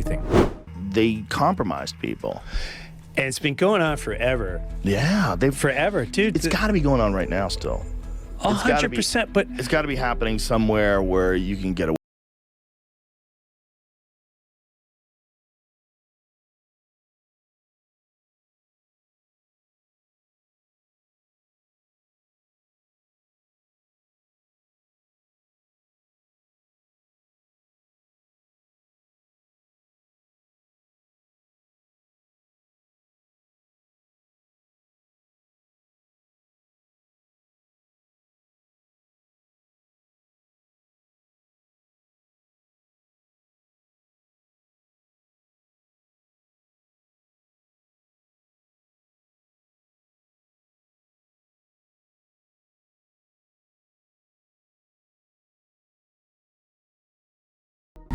anything. They compromised people. And it's been going on forever. Yeah, Forever, dude. It's got to be going on right now still. 100%, but It's got to be happening somewhere where you can get away.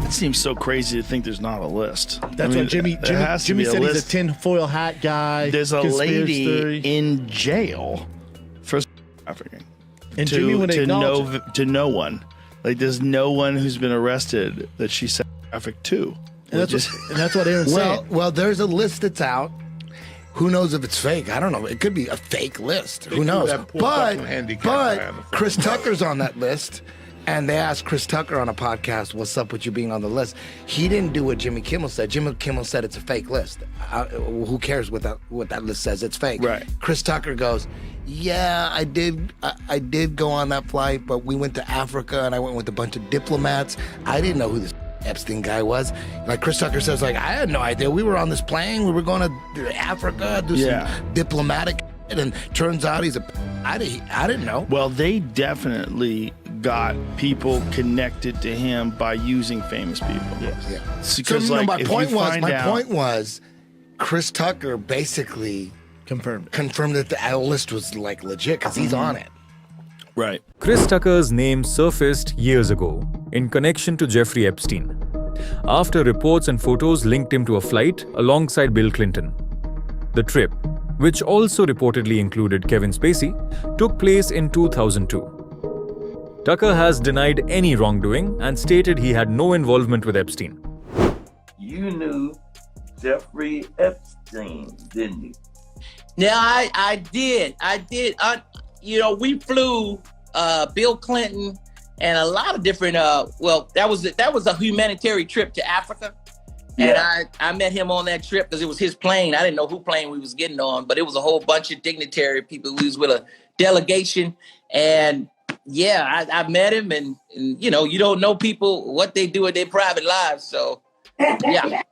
It seems so crazy to think there's not a list. That's what Jimmy said. He's a tinfoil hat guy. There's a lady theory. in jail for trafficking. And Jimmy would acknowledge to no one. Like, there's no one who's been arrested that she sex trafficked to. And that's what Aaron's saying. Well, there's a list that's out. Who knows if it's fake? I don't know. It could be a fake list. Who knows? But Chris Tucker's on that list. And they asked Chris Tucker on a podcast, what's up with you being on the list? He didn't do what Jimmy Kimmel said. Jimmy Kimmel said it's a fake list. Who cares what that list says? It's fake. Right. Chris Tucker goes, yeah, I did go on that flight, but we went to Africa and I went with a bunch of diplomats. I didn't know who this Epstein guy was. Like Chris Tucker says, like, I had no idea. We were on this plane. We were going to Africa, do some diplomatic, and turns out I didn't know. Well, they definitely got people connected to him by using famous people. Yes. Yeah. So, my point was, Chris Tucker basically confirmed that the list was like legit because he's on it. Right. Chris Tucker's name surfaced years ago in connection to Jeffrey Epstein, after reports and photos linked him to a flight alongside Bill Clinton. The trip, which also reportedly included Kevin Spacey, took place in 2002. Tucker has denied any wrongdoing and stated he had no involvement with Epstein. You knew Jeffrey Epstein, didn't you? Yeah, I did. We flew Bill Clinton and a lot of different. That was a humanitarian trip to Africa, and I met him on that trip because it was his plane. I didn't know who plane we was getting on, but it was a whole bunch of dignitary people. We was with a delegation, and I met him, and you don't know people what they do in their private lives, so yeah.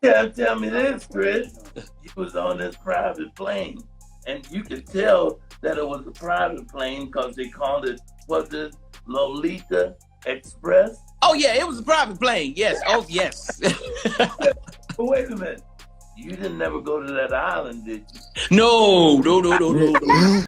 But tell me this, Chris. You was on this private plane, and you could tell that it was a private plane because they called it, was it Lolita Express? Oh, yeah, it was a private plane, yes. Oh, yes. But wait a minute. You didn't never go to that island, did you? No.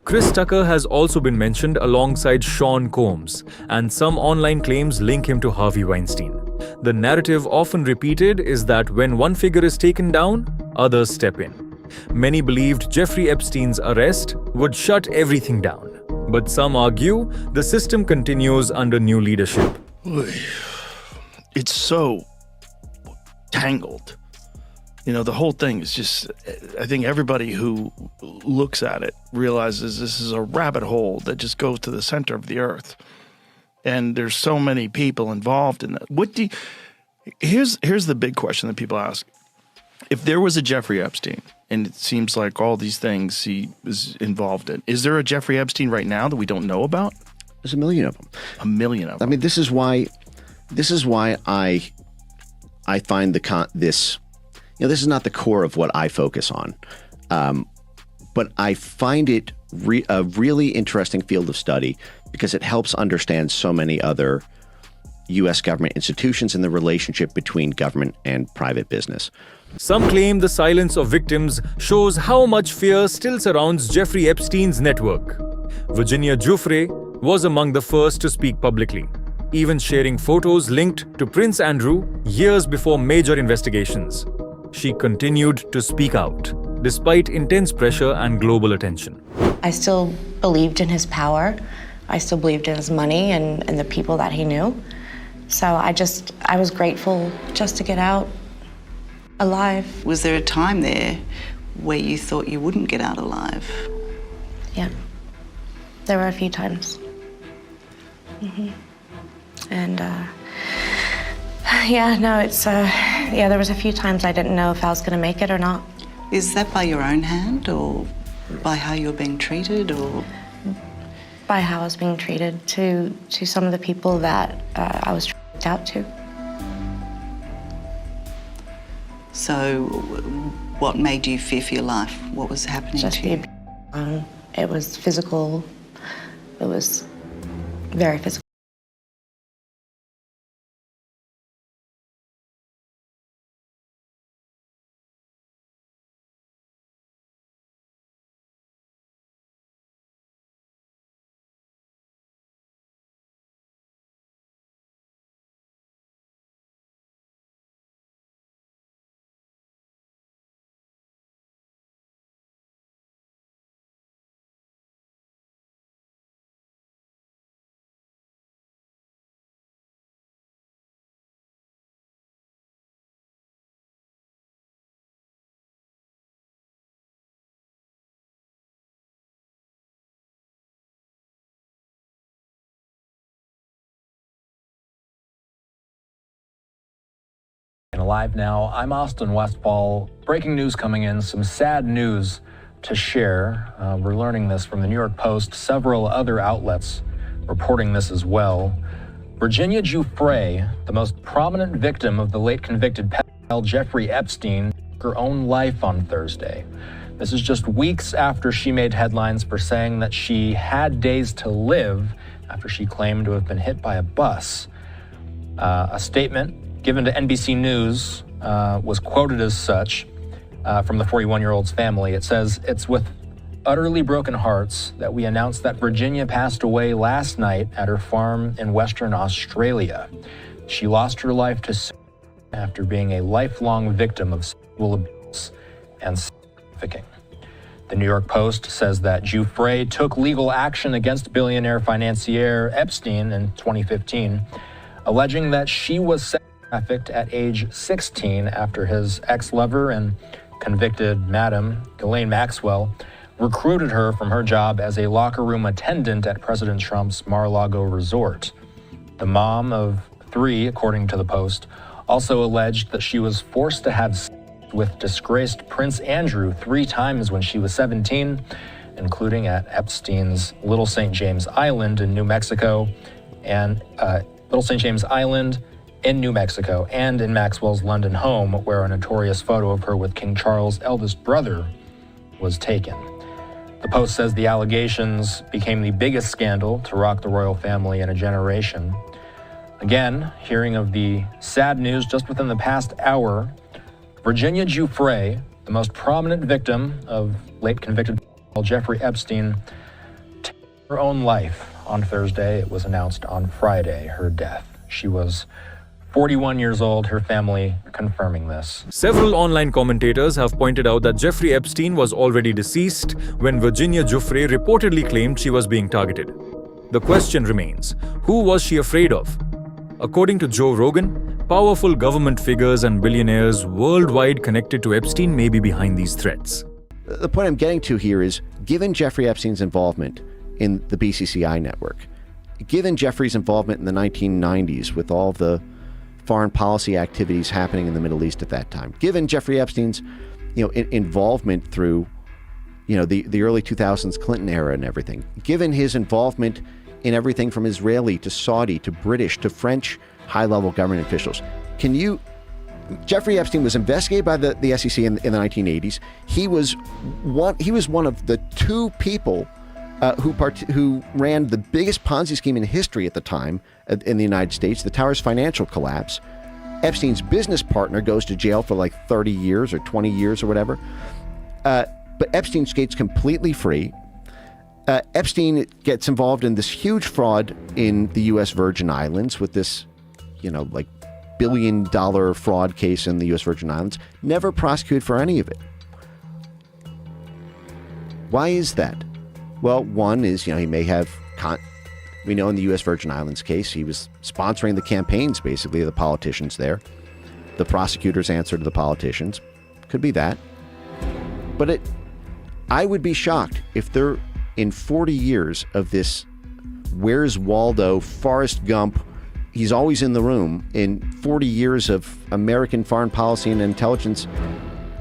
Chris Tucker has also been mentioned alongside Sean Combs, and some online claims link him to Harvey Weinstein. The narrative often repeated is that when one figure is taken down, others step in. Many believed Jeffrey Epstein's arrest would shut everything down, but some argue the system continues under new leadership. It's so tangled. The whole thing is just, I think everybody who looks at it realizes this is a rabbit hole that just goes to the center of the earth. And there's so many people involved in that. Here's the big question that people ask. If there was a Jeffrey Epstein, and it seems like all these things he was involved in, is there a Jeffrey Epstein right now that we don't know about? There's a million of them. A million of them. I mean, this is why I find this. This is not the core of what I focus on, but I find it a really interesting field of study because it helps understand so many other U.S. government institutions and the relationship between government and private business. Some claim the silence of victims shows how much fear still surrounds Jeffrey Epstein's network. Virginia Giuffre was among the first to speak publicly, even sharing photos linked to Prince Andrew years before major investigations. She continued to speak out, despite intense pressure and global attention. I still believed in his power. I still believed in his money and the people that he knew. So I was grateful just to get out alive. Was there a time there where you thought you wouldn't get out alive? Yeah. There were a few times. And, yeah, no, yeah, there was a few times I didn't know if I was going to make it or not. Is that by your own hand or by how you're being treated or? By how I was being treated to some of the people that I was tricked out to. So what made you fear for your life? What was happening Just to you? It was physical. It was very physical. Live now, I'm Austin Westfall. Breaking news coming in, some sad news to share. We're learning this from the New York Post, several other outlets reporting this as well. Virginia Giuffre, the most prominent victim of the late convicted pedophile Jeffrey Epstein, took her own life on Thursday. This is just weeks after she made headlines for saying that she had days to live after she claimed to have been hit by a bus. A statement given to NBC News was quoted as such from the 41-year-old's family. It says, "It's with utterly broken hearts that we announce that Virginia passed away last night at her farm in Western Australia. She lost her life to suicide after being a lifelong victim of sexual abuse and trafficking." The New York Post says that Giuffre took legal action against billionaire financier Epstein in 2015, alleging that she was trafficked at age 16 after his ex-lover and convicted madam, Ghislaine Maxwell, recruited her from her job as a locker room attendant at President Trump's Mar-a-Lago resort. The mom of 3, according to the Post, also alleged that she was forced to have sex with disgraced Prince Andrew 3 times when she was 17, including at Epstein's Little St. James Island in New Mexico and in Maxwell's London home, where a notorious photo of her with King Charles' eldest brother was taken. The Post says the allegations became the biggest scandal to rock the royal family in a generation. Again, hearing of the sad news just within the past hour, Virginia Giuffre, the most prominent victim of late convicted Jeffrey Epstein, took her own life on Thursday. It was announced on Friday, her death. She was 41 years old, her family confirming this. Several online commentators have pointed out that Jeffrey Epstein was already deceased when Virginia Giuffre reportedly claimed she was being targeted. The question remains, who was she afraid of? According to Joe Rogan, powerful government figures and billionaires worldwide connected to Epstein may be behind these threats. The point I'm getting to here is, given Jeffrey Epstein's involvement in the BCCI network, given Jeffrey's involvement in the 1990s with all the foreign policy activities happening in the Middle East at that time, given Jeffrey Epstein's, involvement through, the early 2000s Clinton era and everything, given his involvement in everything from Israeli to Saudi to British to French high-level government officials, Jeffrey Epstein was investigated by the SEC in the 1980s. He was one of the 2 people who ran the biggest Ponzi scheme in history at the time in the United States, the Towers financial collapse. Epstein's business partner goes to jail for like 30 years or 20 years or whatever. But Epstein skates completely free. Epstein gets involved in this huge fraud in the U.S. Virgin Islands with this, $1 billion fraud case in the U.S. Virgin Islands. Never prosecuted for any of it. Why is that? Well, one is, he may have, we know in the U.S. Virgin Islands case, he was sponsoring the campaigns, basically, of the politicians there. the prosecutor's answer to the politicians. Could be that. But I would be shocked if they're in 40 years of this Where's Waldo, Forrest Gump, he's always in the room, in 40 years of American foreign policy and intelligence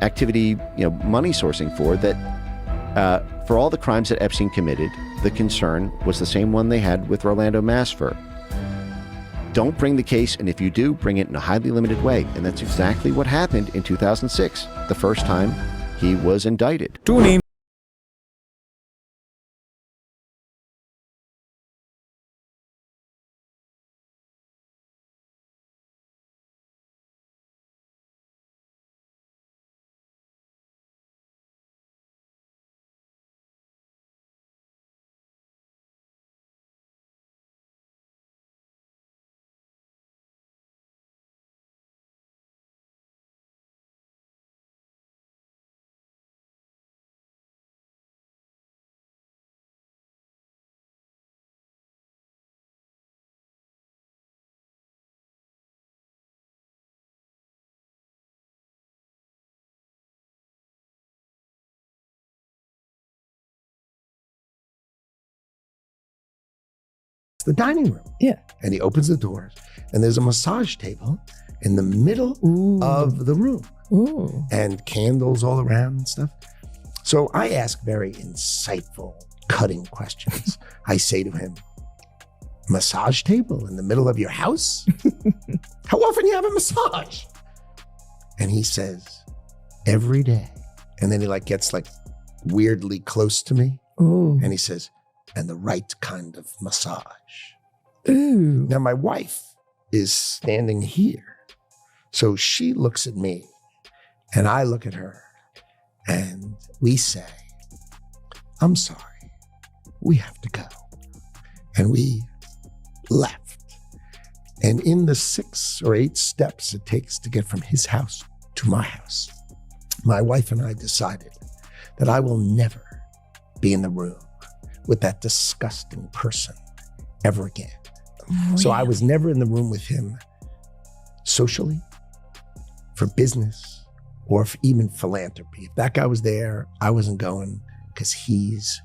activity, money sourcing for that, for all the crimes that Epstein committed, the concern was the same one they had with Rolando Masfer. Don't bring the case, and if you do, bring it in a highly limited way. And that's exactly what happened in 2006, the first time he was indicted. Two names. The dining room. Yeah. And he opens the doors, and there's a massage table in the middle of the room. Ooh. And candles all around and stuff. So I ask very insightful, cutting questions. I say to him, massage table in the middle of your house? How often you have a massage? And he says, every day. And then he gets weirdly close to me. Ooh. And he says, and the right kind of massage. Ooh. Now my wife is standing here. So she looks at me and I look at her and we say, I'm sorry, we have to go. And we left. And in the 6 or 8 steps it takes to get from his house to my house, my wife and I decided that I will never be in the room with that disgusting person ever again. Really? So I was never in the room with him socially, for business, or even philanthropy. If that guy was there, I wasn't going because he's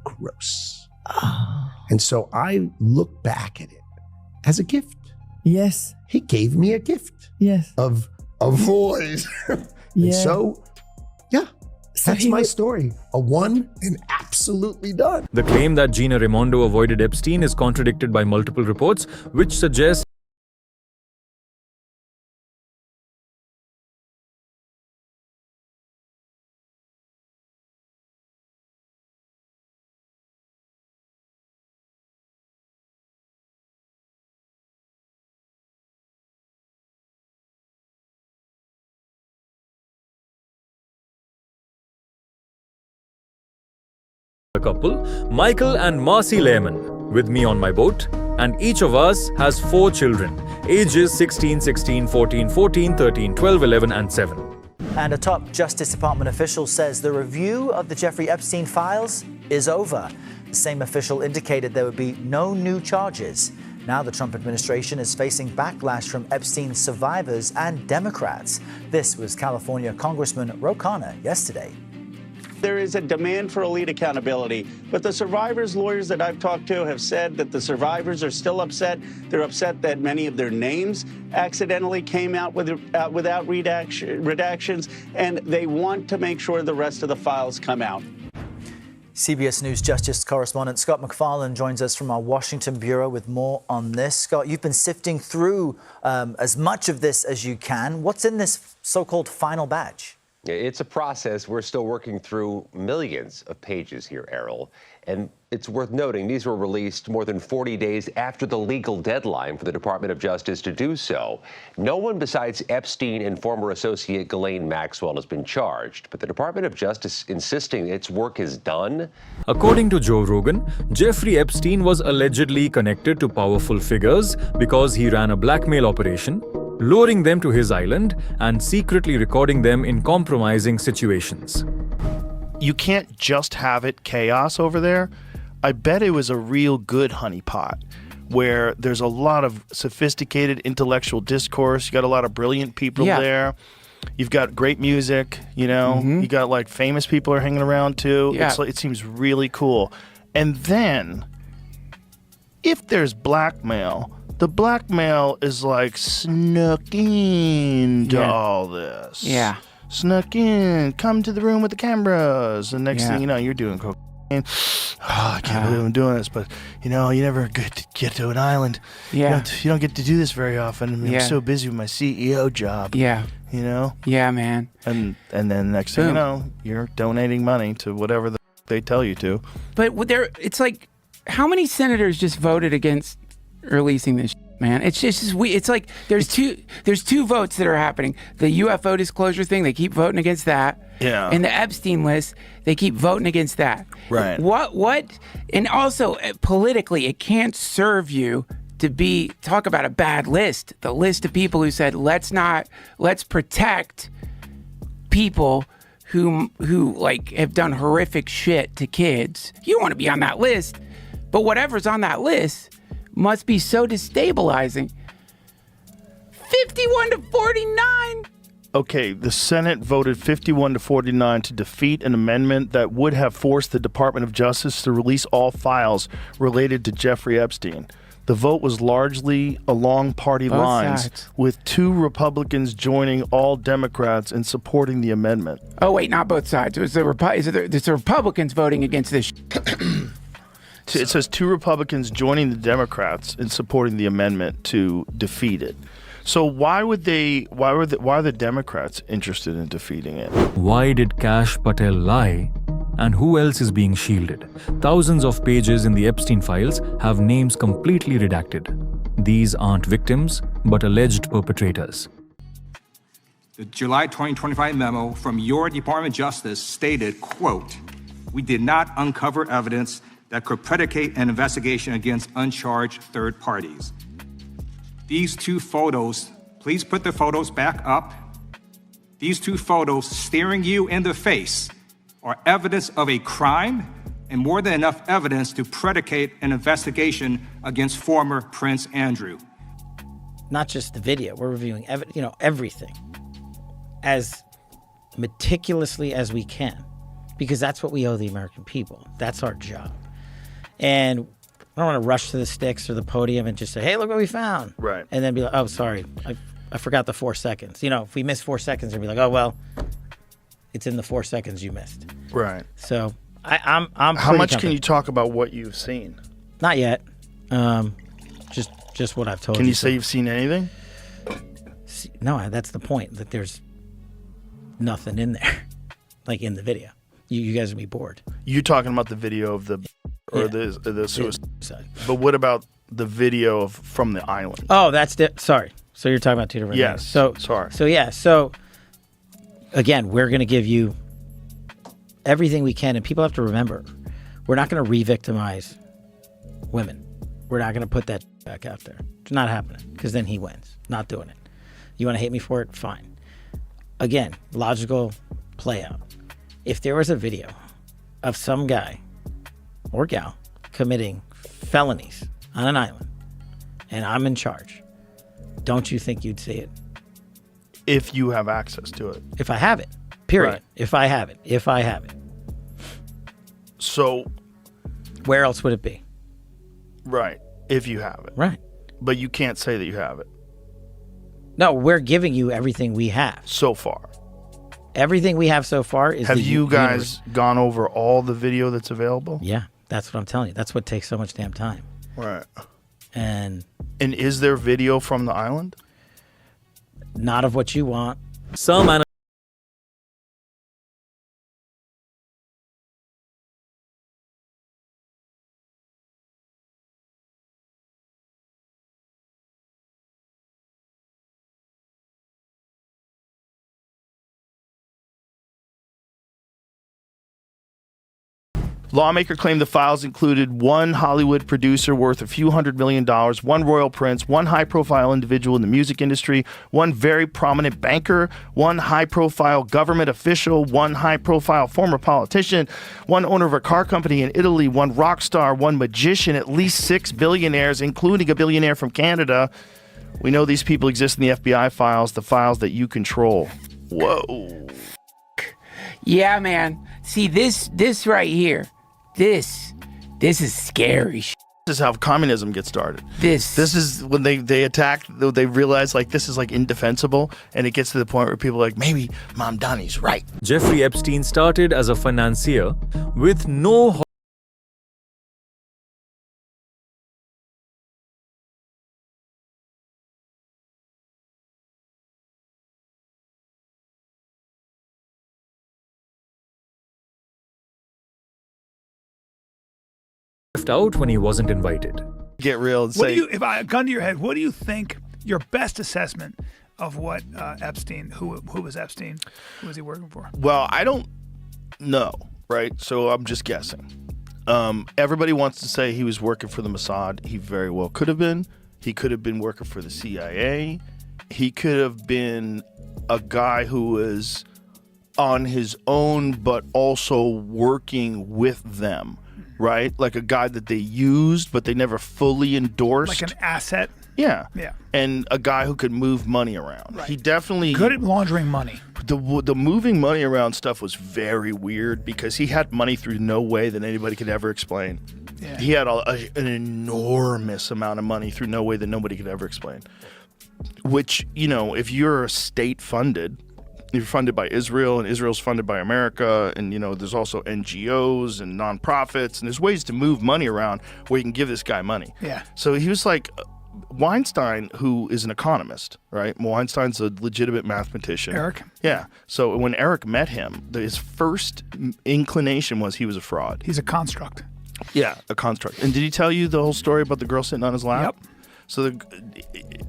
gross. Oh. And so I look back at it as a gift. Yes. He gave me a gift. Yes. Of a voice. Yeah. And so, yeah. So that's my story. A one and absolutely done. The claim that Gina Raimondo avoided Epstein is contradicted by multiple reports, which suggest a couple, Michael and Marcy Lehman, with me on my boat, and each of us has 4 children, ages 16, 16, 14, 14, 13, 12, 11, and 7. And a top Justice Department official says the review of the Jeffrey Epstein files is over. The same official indicated there would be no new charges. Now the Trump administration is facing backlash from Epstein survivors and Democrats. This was California Congressman Ro Khanna yesterday. There is a demand for elite accountability, but the survivors' lawyers that I've talked to have said that the survivors are still upset. They're upset that many of their names accidentally came out without redactions, and they want to make sure the rest of the files come out. CBS News Justice correspondent Scott MacFarlane joins us from our Washington bureau with more on this. Scott, you've been sifting through as much of this as you can. What's in this so-called final batch? It's a process. We're still working through millions of pages here, Errol. And it's worth noting these were released more than 40 days after the legal deadline for the Department of Justice to do so. No one besides Epstein and former associate Ghislaine Maxwell has been charged, but the Department of Justice insisting its work is done. According to Joe Rogan, Jeffrey Epstein was allegedly connected to powerful figures because he ran a blackmail operation, luring them to his island and secretly recording them in compromising situations. You can't just have it chaos over there. I bet it was a real good honeypot where there's a lot of sophisticated intellectual discourse. You got a lot of brilliant people there. You've got great music, you know. You got like famous people are hanging around too. Yeah. It's like, it seems really cool. And then if there's blackmail, the blackmail is like snuck into all this. Yeah. Snuck in, come to the room with the cameras. And next thing you know, you're doing cocaine. Oh, I can't believe I'm doing this, but you know, you never get to an island. Yeah. You don't get to do this very often. I mean, I'm so busy with my CEO job. Yeah. You know? Yeah, man. And then next thing you know, you're donating money to whatever they tell you to. But it's like, how many senators just voted against releasing this shit, man? It's just it's like there's two votes that are happening. The UFO disclosure thing, they keep voting against that. Yeah. And the Epstein list, they keep voting against that. Right. What and also politically, it can't serve you to talk about a bad list. The list of people who said let's protect people who like have done horrific shit to kids. You don't want to be on that list. But whatever's on that list must be so destabilizing. 51-49. Okay, the Senate voted 51-49 to defeat an amendment that would have forced the Department of Justice to release all files related to Jeffrey Epstein. The vote was largely along party Both lines, sides. with 2 Republicans joining all Democrats in supporting the amendment. Oh wait, not both sides. It was the Republicans voting against this. It says 2 Republicans joining the Democrats in supporting the amendment to defeat it. So why are the Democrats interested in defeating it? Why did Kash Patel lie? And who else is being shielded? Thousands of pages in the Epstein files have names completely redacted. These aren't victims, but alleged perpetrators. The July 2025 memo from your Department of Justice stated, quote, "We did not uncover evidence that could predicate an investigation against uncharged third parties." These 2 photos, please put the photos back up. These 2 photos staring you in the face are evidence of a crime and more than enough evidence to predicate an investigation against former Prince Andrew. Not just the video, we're reviewing everything as meticulously as we can, because that's what we owe the American people. That's our job. And I don't want to rush to the sticks or the podium and just say, hey, look what we found. Right. And then be like, oh, sorry, I forgot the 4 seconds. You know, if we miss 4 seconds, they'll be like, oh, well, it's in the 4 seconds you missed. Right. So I'm How much can you talk about what you've seen? Not yet. Just what I've told you. Can you say you've seen anything? No, that's the point, that there's nothing in there, like in the video. You guys would be bored. You talking about the video of the suicide. But what about the video from the island? Oh, sorry. So you're talking about 2 different things. So sorry. So again, we're going to give you everything we can, and people have to remember, we're not going to re-victimize women. We're not going to put that back out there. It's not happening, because then he wins. Not doing it. You want to hate me for it? Fine. Again, logical play out. If there was a video of some guy or gal committing felonies on an island and I'm in charge, don't you think you'd see it? If you have access to it. If I have it. Period. Right. If I have it. So where else would it be? Right. If you have it. Right. But you can't say that you have it. No, we're giving you everything we have. So far. Everything we have so far is Have you guys gone over all the video that's available? Yeah, that's what I'm telling you. That's what takes so much damn time. Right. And is there video from the island? Not of what you want. Some Lawmaker claimed the files included one Hollywood producer worth a few $100 million, one royal prince, one high-profile individual in the music industry, one very prominent banker, one high-profile government official, one high-profile former politician, one owner of a car company in Italy, one rock star, one magician, at least 6 billionaires, including a billionaire from Canada. We know these people exist in the FBI files, the files that you control. Whoa. Yeah, man. See, this right here, this is scary. This is how communism gets started. This is when they attack, they realize like this is like indefensible, and it gets to the point where people are like, maybe Mom Donnie's right. Jeffrey Epstein started as a financier with no left out when he wasn't invited. Get real and What say, do you, if I gun to your head, what do you think your best assessment of what Epstein, who was Epstein, who was he working for? well, I don't know, right? So I'm just guessing. Everybody wants to say he was working for the Mossad. He very well could have been. He could have been working for the CIA. He could have been a guy who was on his own, but also working with them, right? Like a guy that they used, but they never fully endorsed. Like an asset? Yeah. Yeah. And a guy who could move money around. Right. He definitely... Good at laundering money. The moving money around stuff was very weird because he had money through no way that anybody could ever explain. Yeah. He had an enormous amount of money through no way that nobody could ever explain. Which, you know, if you're state-funded, you're funded by Israel, and Israel's funded by America, and, you know, there's also NGOs and nonprofits, and there's ways to move money around where you can give this guy money. Yeah. So he was like... Weinstein, who is an economist, right? Weinstein's a legitimate mathematician. Eric? Yeah. So when Eric met him, his first inclination was he was a fraud. He's a construct. Yeah, a construct. And did he tell you the whole story about the girl sitting on his lap? Yep. So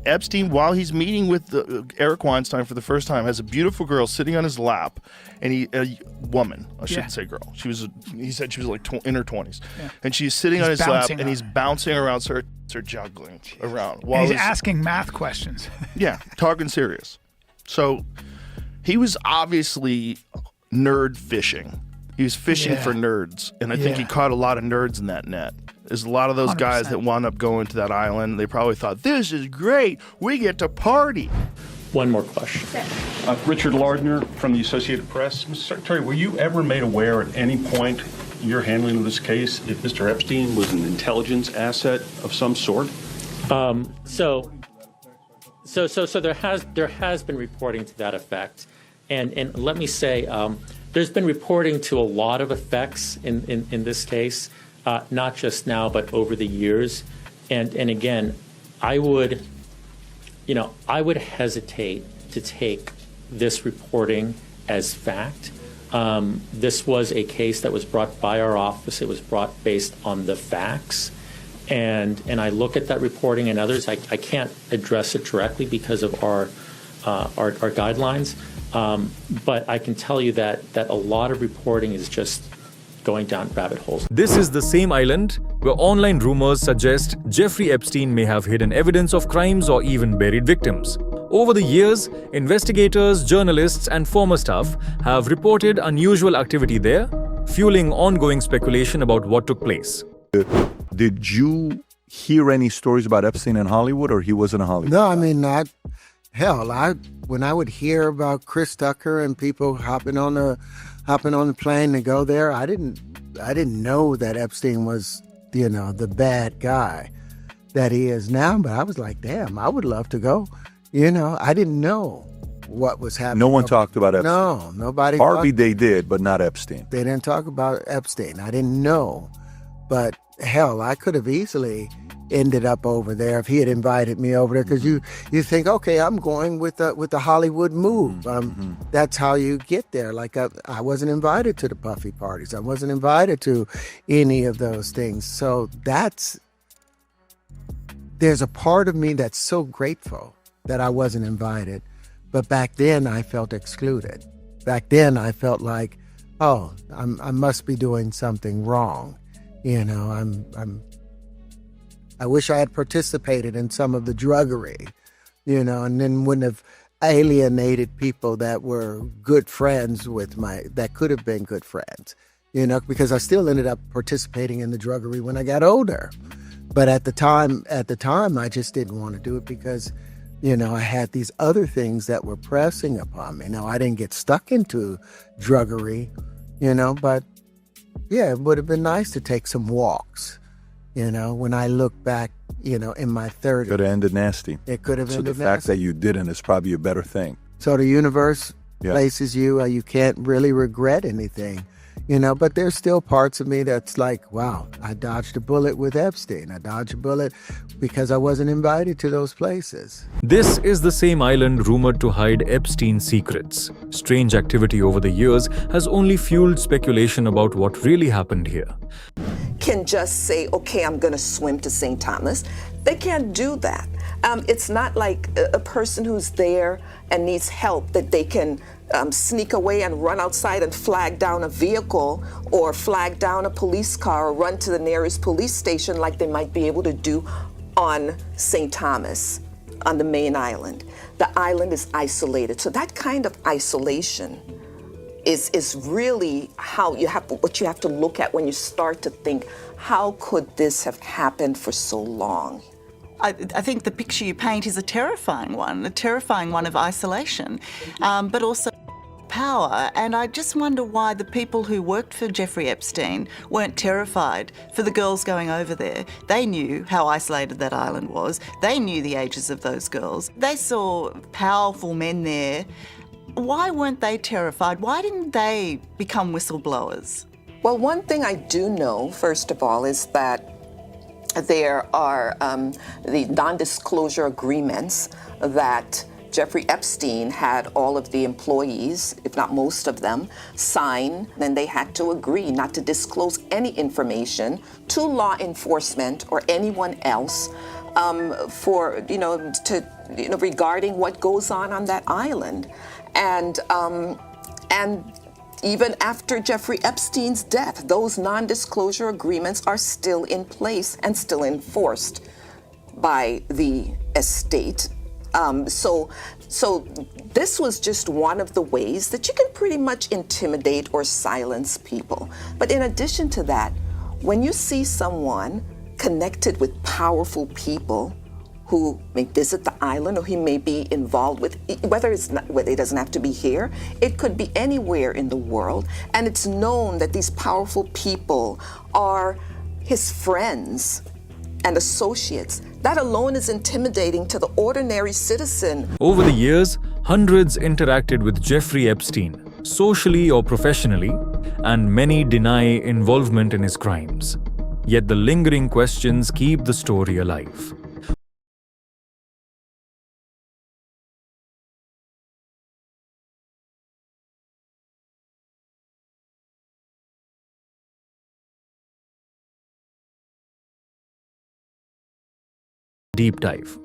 Epstein, while he's meeting with Eric Weinstein for the first time, has a beautiful girl sitting on his lap, and a woman, I shouldn't say girl. He said she was like in her 20s, and she's sitting on his lap, and he's bouncing around, start juggling around while And he's asking math questions. yeah, talking serious. So he was obviously nerd fishing. He was fishing for nerds, and I think he caught a lot of nerds in that net. There's a lot of those 100%. guys that wound up going to that island. They probably thought, this is great. We get to party. One more question. Richard Lardner from the Associated Press. Mr. Secretary, were you ever made aware at any point in your handling of this case if Mr. Epstein was an intelligence asset of some sort? So there has been reporting to that effect, and let me say there's been reporting to a lot of effects in this case, not just now but over the years, and again, I would hesitate to take this reporting as fact. This was a case that was brought by our office. It was brought based on the facts. And I look at that reporting and others. I can't address it directly because of our guidelines. But I can tell you that a lot of reporting is just going down rabbit holes. This is the same island where online rumors suggest Jeffrey Epstein may have hidden evidence of crimes or even buried victims. Over the years, investigators, journalists, and former staff have reported unusual activity there, fueling ongoing speculation about what took place. Did you hear any stories about Epstein in Hollywood, or he was in Hollywood? No, I mean, when I would hear about Chris Tucker and people hopping on the plane to go there, I didn't know that Epstein was, the bad guy that he is now. But I was like, damn, I would love to go. I didn't know what was happening. No one talked about Epstein. No, nobody. Harvey they did, but not Epstein. They didn't talk about Epstein. I didn't know. But hell, I could have easily ended up over there if he had invited me over there, because you think, okay, I'm going with the Hollywood move. That's how you get there. Like I wasn't invited to the Puffy parties. I wasn't invited to any of those things. So there's a part of me that's so grateful that I wasn't invited. But back then I felt excluded. Back then I felt like oh, I must be doing something wrong. You know, I wish I had participated in some of the druggery, you know, and then wouldn't have alienated people that were good friends with that could have been good friends, you know, because I still ended up participating in the druggery when I got older. But at the time, I just didn't want to do it because, you know, I had these other things that were pressing upon me. Now, I didn't get stuck into druggery, you know, but yeah, it would have been nice to take some walks. You know, when I look back, you know, in my 30s. Could have ended nasty. It could have ended nasty. So the fact that you didn't is probably a better thing. So the universe places you, you can't really regret anything, you know, but there's still parts of me that's like, wow, I dodged a bullet with Epstein. I dodged a bullet because I wasn't invited to those places. This is the same island rumored to hide Epstein's secrets. Strange activity over the years has only fueled speculation about what really happened here. Can just say, okay, I'm going to swim to St. Thomas. They can't do that. It's not like a person who's there and needs help that they can sneak away and run outside and flag down a vehicle or flag down a police car or run to the nearest police station like they might be able to do on St. Thomas, on the main island. The island is isolated. So that kind of isolation is really what you have to look at when you start to think, how could this have happened for so long? I think the picture you paint is a terrifying one of isolation, but also power. And I just wonder why the people who worked for Jeffrey Epstein weren't terrified for the girls going over there. They knew how isolated that island was. They knew the ages of those girls. They saw powerful men there. Why weren't they terrified? Why didn't they become whistleblowers? Well, one thing I do know, first of all, is that there are the non-disclosure agreements that Jeffrey Epstein had all of the employees, if not most of them, sign. Then they had to agree not to disclose any information to law enforcement or anyone else regarding what goes on that island. And even after Jeffrey Epstein's death, those non-disclosure agreements are still in place and still enforced by the estate. So this was just one of the ways that you can pretty much intimidate or silence people. But in addition to that, when you see someone connected with powerful people who may visit the island or he may be involved with, whether it doesn't have to be here, it could be anywhere in the world, and it's known that these powerful people are his friends and associates. That alone is intimidating to the ordinary citizen. Over the years, hundreds interacted with Jeffrey Epstein, socially or professionally, and many deny involvement in his crimes. Yet the lingering questions keep the story alive. Deep dive.